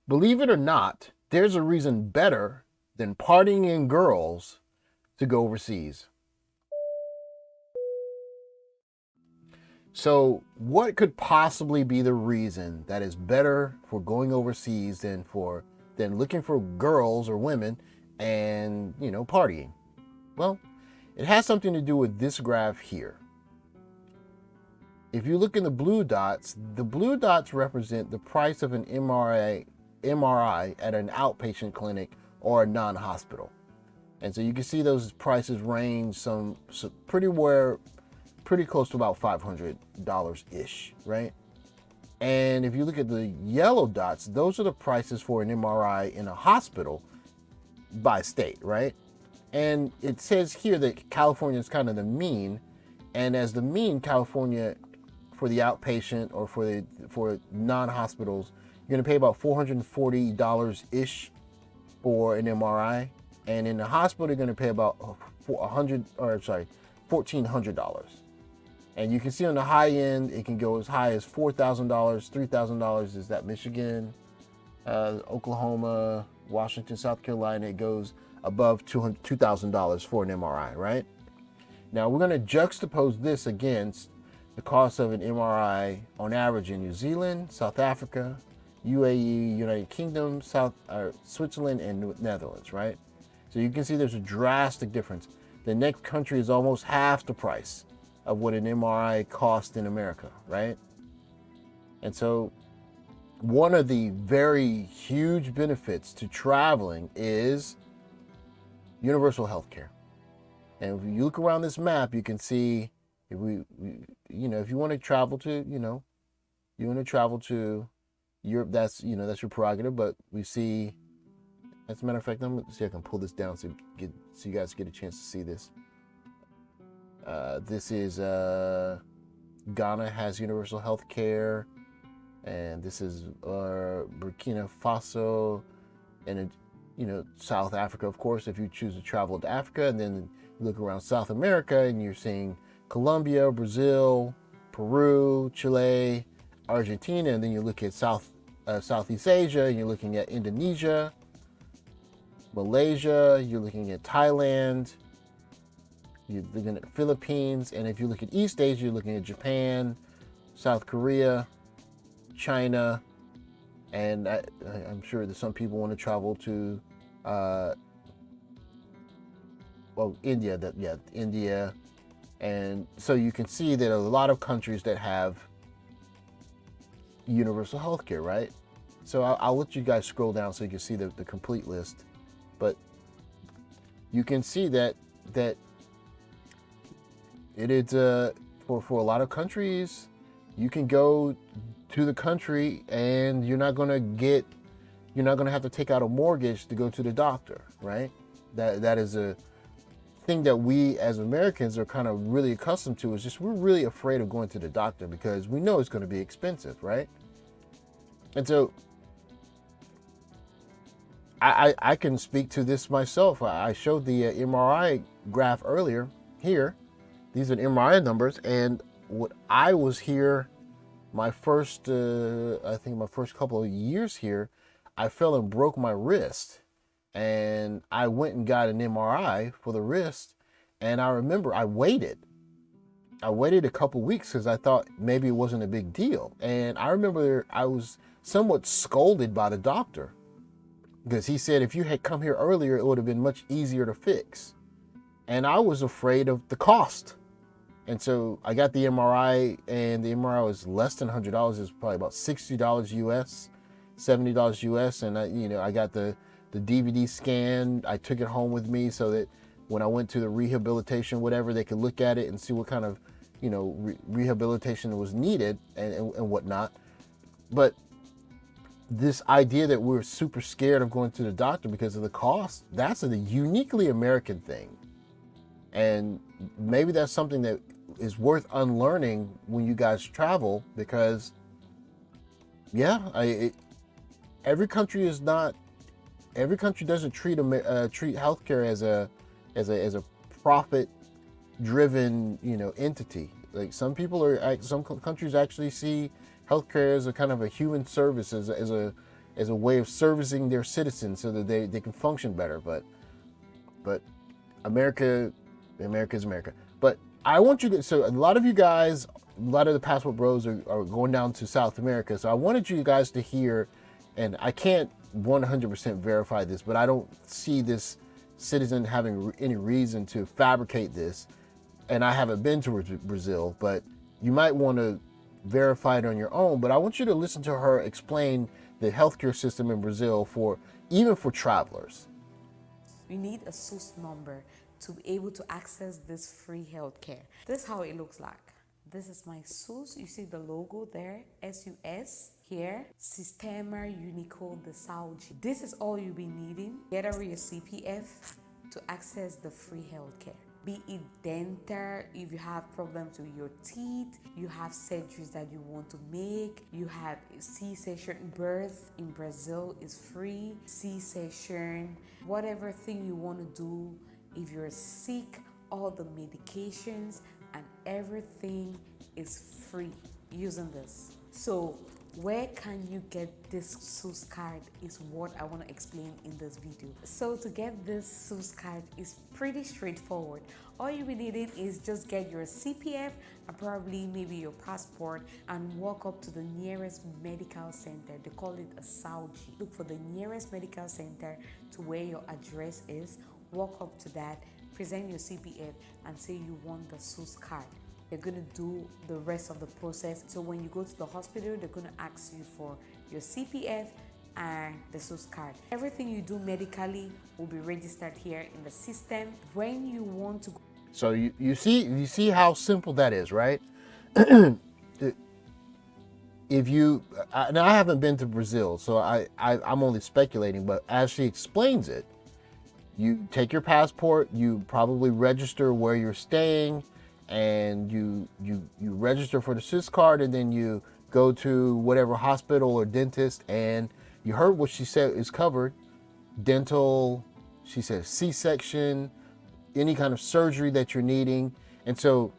Believe it or not, there's a reason better than partying in girls to go overseas. So, what could possibly be the reason that is better for going overseas than looking for girls or women and, partying? Well, it has something to do with this graph here. If you look in the blue dots represent the price of an MRI at an outpatient clinic or a non-hospital. And so you can see those prices range some pretty close to about $500 ish, right? And if you look at the yellow dots, those are the prices for an MRI in a hospital by state, right? And it says here that California is kind of the mean, and as the mean, California for the outpatient or for non-hospitals, you're going to pay about $440 ish for an MRI, and in the hospital you're going to pay about $1,400. And you can see on the high end, it can go as high as $4,000, $3,000 is that Michigan, Oklahoma, Washington, South Carolina. It goes above $2,000 for an MRI, right? Now we're going to juxtapose this against the cost of an MRI on average in New Zealand, South Africa, UAE, United Kingdom, Switzerland, and Netherlands, right? So you can see there's a drastic difference. The next country is almost half the price of what an MRI costs in America, right? And so one of the very huge benefits to traveling is universal health care. And if you look around this map, you can see if if you want to travel to, Europe, that's your prerogative. But we see, as a matter of fact, I'm gonna see if I can pull this down so you guys get a chance to see this. This is Ghana has universal health care, and this is Burkina Faso, and South Africa, of course, if you choose to travel to Africa. And then you look around South America and you're seeing Colombia, Brazil, Peru, Chile, Argentina, and then you look at Southeast Asia, and you're looking at Indonesia, Malaysia, you're looking at Thailand, you're looking at Philippines, and if you look at East Asia, you're looking at Japan, South Korea, China, and I'm sure that some people want to travel to, India. India, and so you can see that a lot of countries that have universal health care, right? So I'll let you guys scroll down so you can see the complete list, but you can see that it is for a lot of countries, you can go to the country and you're not gonna have to take out a mortgage to go to the doctor, right? That is a thing that we as Americans are kind of really accustomed to, is just we're really afraid of going to the doctor because we know it's going to be expensive, right? And so I can speak to this myself. I showed the MRI graph earlier here. These are the MRI numbers, and what I was here my first couple of years here, I fell and broke my wrist, and I went and got an MRI for the wrist. And I remember I waited a couple weeks because I thought maybe it wasn't a big deal. And I remember I was somewhat scolded by the doctor because he said if you had come here earlier, it would have been much easier to fix. And I was afraid of the cost. And so I got the MRI, and the MRI was less than $100. It was probably about $60 US, $70 US. And I got the DVD scan. I took it home with me so that when I went to the rehabilitation, whatever, they could look at it and see what kind of, rehabilitation was needed and whatnot. But this idea that we're super scared of going to the doctor because of the cost, that's a uniquely American thing. And maybe that's something that is worth unlearning when you guys travel, because every country doesn't treat healthcare as a profit driven entity. Like some countries actually see healthcare as a kind of a human service, as as a way of servicing their citizens so that they can function better. But America is America. But I want you to, so a lot of you guys, a lot of the passport bros are going down to South America. So I wanted you guys to hear, and I can't 100% verify this, but I don't see this citizen having any reason to fabricate this. And I haven't been to Brazil, but you might want to verify it on your own. But I want you to listen to her explain the healthcare system in Brazil even for travelers. You need a SUS number to be able to access this free healthcare. This is how it looks like. This is my SUS. You see the logo there, SUS. Here, Sistema Único de Saúde. This is all you'll be needing. Get over your CPF to access the free healthcare. Be it dental, if you have problems with your teeth, you have surgeries that you want to make, you have C-section birth in Brazil is free, C-section, whatever thing you want to do, if you're sick, all the medications and everything is free using this. So where can you get this SUS card is what I want to explain in this video. So to get this SUS card is pretty straightforward. All you be needing is just get your CPF and probably maybe your passport and walk up to the nearest medical center. They call it a Saúde. Look for the nearest medical center to where your address is. Walk up to that, present your CPF and say you want the SUS card. They're going to do the rest of the process. So when you go to the hospital, they're going to ask you for your CPF and the SUS card. Everything you do medically will be registered here in the system. When you want to go. So you see how simple that is, right? If you, now I haven't been to Brazil, so I'm only speculating, but as she explains it, you take your passport, you probably register where you're staying, and you register for the SUS card, and then you go to whatever hospital or dentist, and you heard what she said is covered. Dental, she said C-section, any kind of surgery that you're needing. And so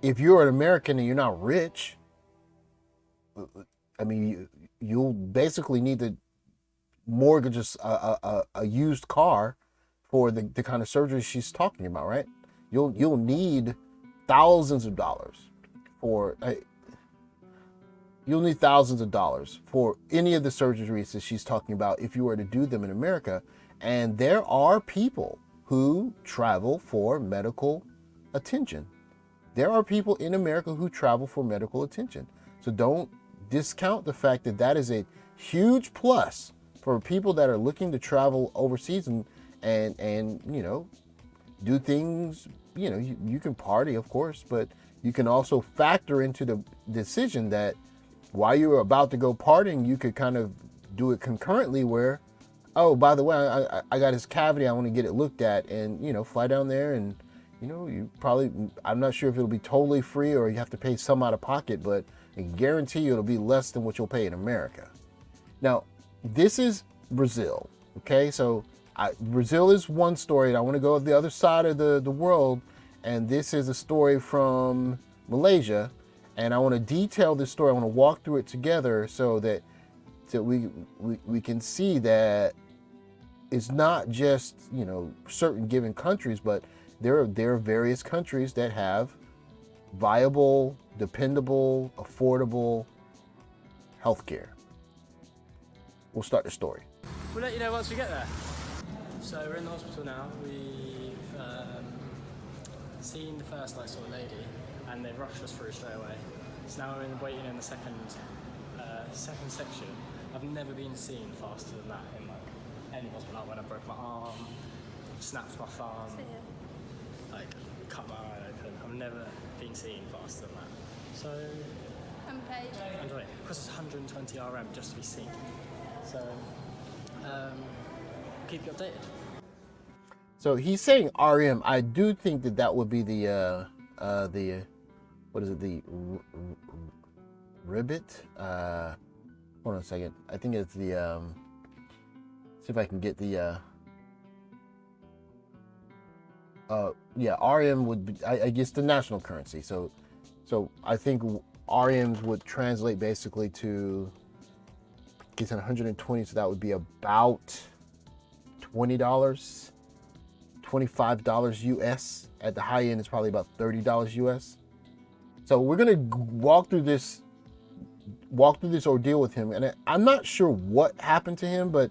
if you're an American and you're not rich, I mean, you'll basically need to mortgage a used car for the kind of surgery she's talking about, right? You'll need thousands of dollars for any of the surgeries that she's talking about if you were to do them in America. And there are people who travel for medical attention. There are people in America who travel for medical attention. So don't discount the fact that that is a huge plus for people that are looking to travel overseas and you know, do things. You know, you can party, of course, but you can also factor into the decision that while you're about to go partying, you could kind of do it concurrently where, oh, by the way, I got this cavity, I want to get it looked at, and, you know, fly down there and, you know, you probably, I'm not sure if it'll be totally free or you have to pay some out of pocket, but I can guarantee you it'll be less than what you'll pay in America. Now, this is Brazil, okay? So Brazil is one story, and I want to go to the other side of the world, and this is a story from Malaysia, and I want to detail this story. I want to walk through it together so that we can see that it's not just, you know, certain given countries, but there are various countries that have viable, dependable, affordable healthcare. We'll start the story. We'll let you know once we get there. So we're in the hospital now. We've seen the first sort of lady, and they've rushed us through straight away. So now we're waiting in the second section. I've never been seen faster than that in like any hospital. Like when I broke my arm, snapped my thumb, like cut my eye open. I've never been seen faster than that. So enjoy it. It costs 120 RM just to be seen. So keep you updated. So he's saying RM. I do think that would be the what is it? The ribbit. Hold on a second. I think it's the see if I can get the yeah, RM would be, I guess, the national currency. So I think RMs would translate basically to he said 120, so that would be about $20, $25 US. At the high end, it's probably about $30 US. So we're gonna walk through this ordeal with him, and I'm not sure what happened to him, but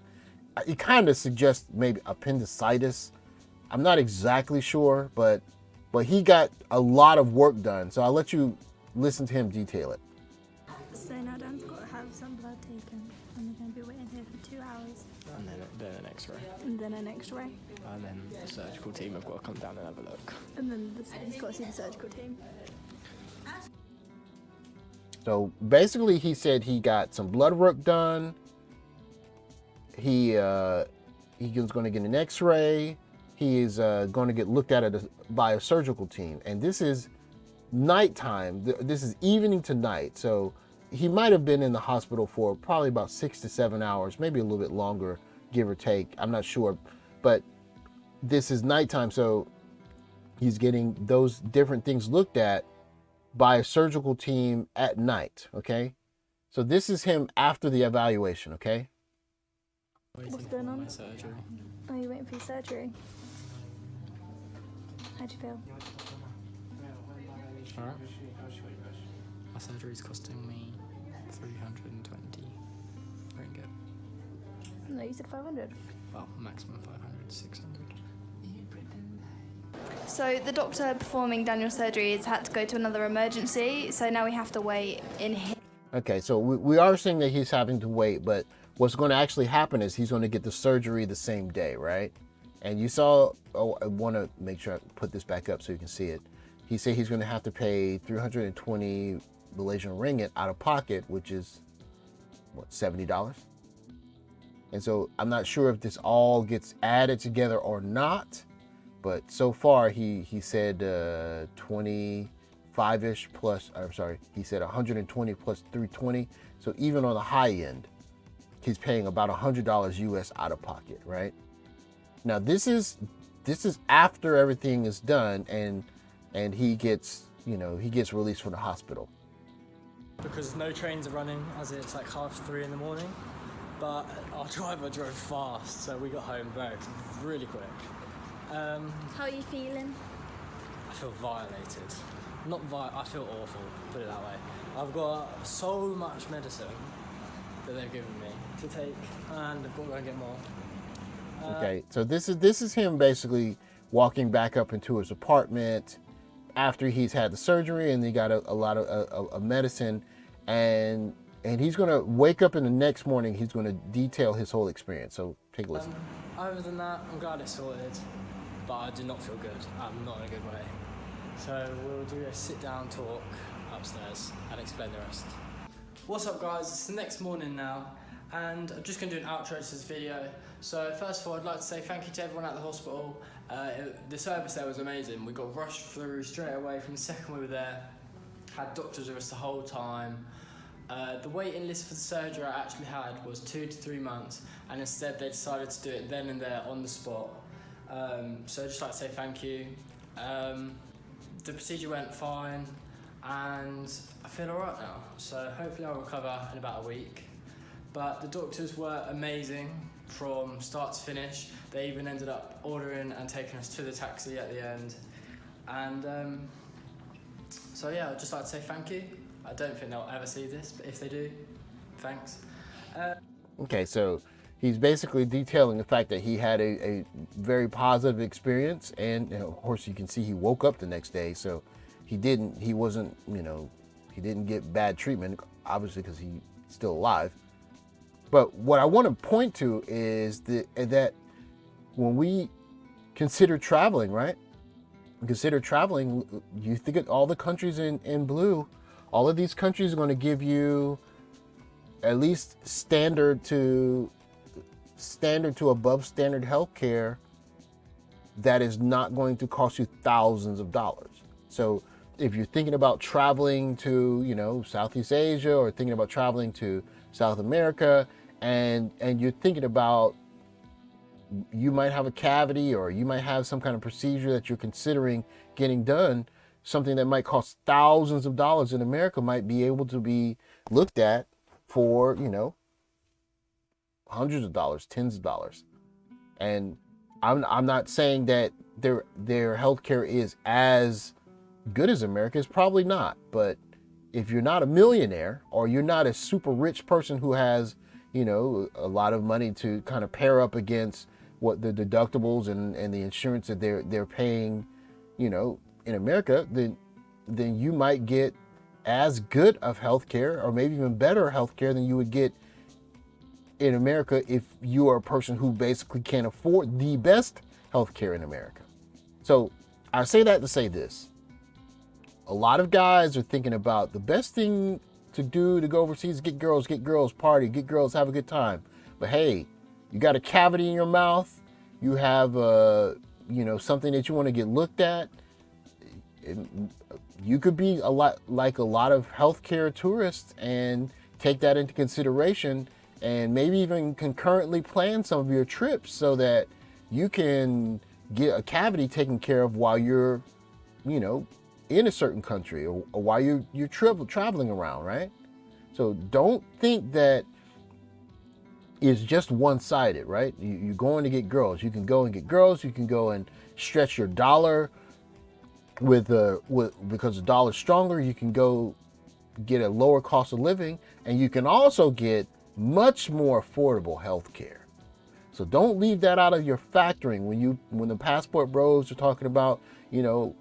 it kind of suggests maybe appendicitis. I'm not exactly sure, but he got a lot of work done. So I'll let you listen to him detail it. So now Dan's got to have some blood taken, and we're going to be waiting here for 2 hours. And then an X-ray. And then an X-ray. And then the surgical team have got to come down and have a look. And then he's got to see the surgical team. So basically, he said he got some blood work done. He was going to get an X-ray. He is going to get looked at by a surgical team. And this is nighttime. This is evening to night. So he might have been in the hospital for probably about 6 to 7 hours, maybe a little bit longer, give or take. I'm not sure. But this is nighttime. So he's getting those different things looked at by a surgical team at night, okay? So this is him after the evaluation, okay? What's going on? My surgery. Are you waiting for your surgery? How'd you feel? Alright. My surgery's costing me 320 ringgit. No, you said 500. Well, maximum 500, 600. So the doctor performing Daniel's surgery has had to go to another emergency, so now we have to wait in here. Okay, so we are saying that he's having to wait, but what's going to actually happen is he's going to get the surgery the same day, right? And you saw, I want to make sure I put this back up so you can see it. He said he's going to have to pay 320 Malaysian ringgit out of pocket, which is, what, $70? And so I'm not sure if this all gets added together or not, but so far he said 25-ish plus, I'm sorry, he said 120 plus 320. So even on the high end, he's paying about $100 US out of pocket, right? Now this is after everything is done and he gets, he gets released from the hospital. Because no trains are running as it's like 3:30 in the morning, but our driver drove fast, so we got home really quick. How are you feeling? I feel violated. I feel awful, put it that way. I've got so much medicine that they've given me to take, and I've got to go and get more. Okay, so this is him basically walking back up into his apartment after he's had the surgery and he got a lot of medicine, and he's gonna wake up in the next morning. He's gonna detail his whole experience. So take a listen. Other than that, I'm glad it's sorted, but I do not feel good. I'm not in a good way. So we'll do a sit-down talk upstairs and explain the rest. What's up, guys? It's the next morning now, and I'm just going to do an outro to this video. So first of all, I'd like to say thank you to everyone at the hospital. The service there was amazing. We got rushed through straight away from the second we were there. Had doctors with us the whole time. The waiting list for the surgery I actually had was 2 to 3 months, and instead they decided to do it then and there on the spot. So I'd just like to say thank you. The procedure went fine, and I feel alright now. So hopefully I'll recover in about a week. But the doctors were amazing from start to finish. They even ended up ordering and taking us to the taxi at the end. And so yeah, I'd just like to say thank you. I don't think they'll ever see this, but if they do, thanks. Okay, so he's basically detailing the fact that he had a very positive experience, and of course you can see he woke up the next day, so he didn't get bad treatment, obviously, because he's still alive. But what I want to point to is that when we consider traveling, right? Consider traveling, you think of all the countries in blue. All of these countries are going to give you at least standard to above standard healthcare that is not going to cost you thousands of dollars. So if you're thinking about traveling to, Southeast Asia, or thinking about traveling to South America, and you're thinking about, you might have a cavity or you might have some kind of procedure that you're considering getting done, something that might cost thousands of dollars in America might be able to be looked at for, hundreds of dollars, tens of dollars. And I'm not saying that their healthcare is as good as America. It's probably not. But if you're not a millionaire, or you're not a super rich person who has, you know, a lot of money to kind of pair up against what the deductibles and the insurance that they're paying, you know, in America, then you might get as good of healthcare, or maybe even better healthcare than you would get in America if you are a person who basically can't afford the best healthcare in America. So I say that to say this. A lot of guys are thinking about the best thing to do to go overseas, get girls, party, get girls, have a good time. But hey, you got a cavity in your mouth, you have you know, something that you want to get looked at. You could be a lot like a lot of healthcare tourists and take that into consideration, and maybe even concurrently plan some of your trips so that you can get a cavity taken care of while you're, you know, in a certain country, or while you're traveling around, right? So don't think that it's just one-sided, right? You're going to get girls. You can go and get girls. You can go and stretch your dollar with because the dollar's stronger. You can go get a lower cost of living, and you can also get much more affordable health care. So don't leave that out of your factoring when the passport bros are talking about, you know,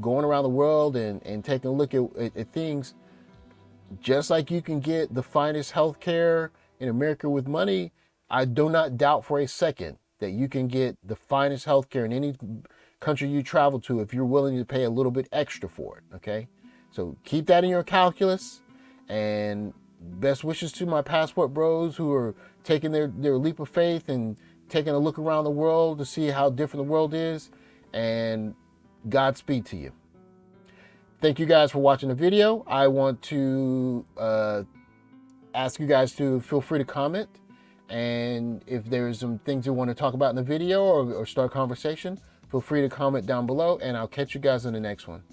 going around the world and taking a look at things. Just like you can get the finest health care in America with money, I do not doubt for a second that you can get the finest health care in any country you travel to if you're willing to pay a little bit extra for it, okay? So keep that in your calculus, and best wishes to my passport bros who are taking their leap of faith and taking a look around the world to see how different the world is, and Godspeed to you. Thank you guys for watching the video. I want to ask you guys to feel free to comment, and if there's some things you want to talk about in the video or start a conversation, feel free to comment down below, and I'll catch you guys in the next one.